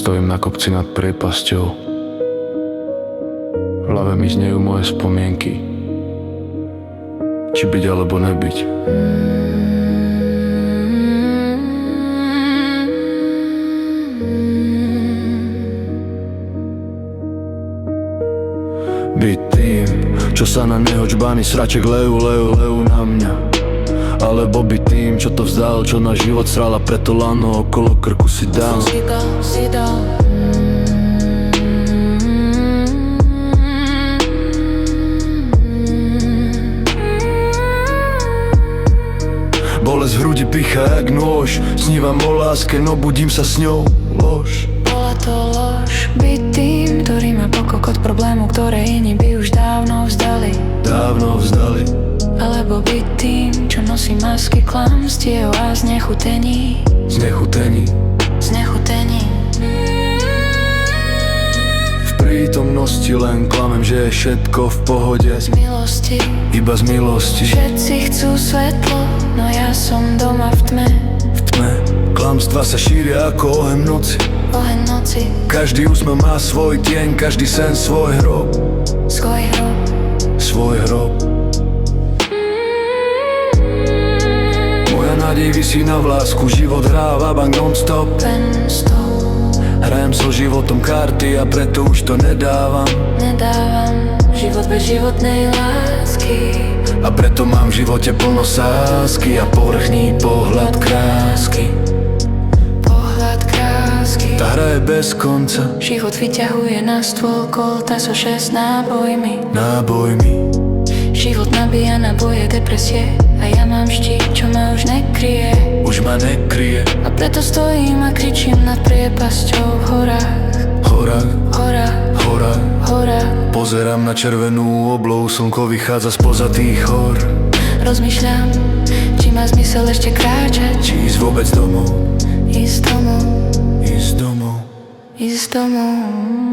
Stojím na kopci nad priepasťou. V hlave mi znejú moje spomienky. Či byť alebo nebyť. Byť tým, čo sa na neho čbány sraček lejú na mňa. Alebo byť tým, čo to vzdal, čo na život sral a preto lano okolo krku si dal. Bolesť v hrudi pichá jak nôž. Snívam o láske, no budím sa s ňou. Lož. Bola to lož. Byť tým, ktorý má pokok od problému, ktoré iní by už dávno vzdali. Dávno vzdali. Alebo byť tým, čo nosí masky klamstiev a znechutení. Znechutení. Znechutení. V prítomnosti len klamem, že je všetko v pohode. Z milosti. Iba z milosti. Všetci chcú svetlo, no ja som doma v tme. V tme. Klamstva sa šíria ako oheň noci. Oheň noci. Každý úsmev má svoj tieň, každý sen svoj hrob. Svoj hrob. Svoj hrob. Moja nádej visí na vlásku, život hrá vabank non-stop. Hrajem so životom karty a preto už to nedávam. Nedávam život bez životnej lásky. A preto mám v živote plno sásky a povrchný pohľad krásky. Pohľad krásky. Tá hra je bez konca. Život vyťahuje na stôl kolta so 6 nábojmi. Nábojmi. Život nabíja na boje depresie a ja mám štít, čo ma už nekryje. Už ma nekryje. A preto stojím a kričím nad priepasťou v horách. Horách. Horách. Horách. Horách. Pozerám na červenú oblohu, slnko vychádza spoza tých hor. Rozmýšľam, či má zmysel ešte kráčať. Či ísť vôbec domov. Ísť domov. Ísť domov. Ísť domov.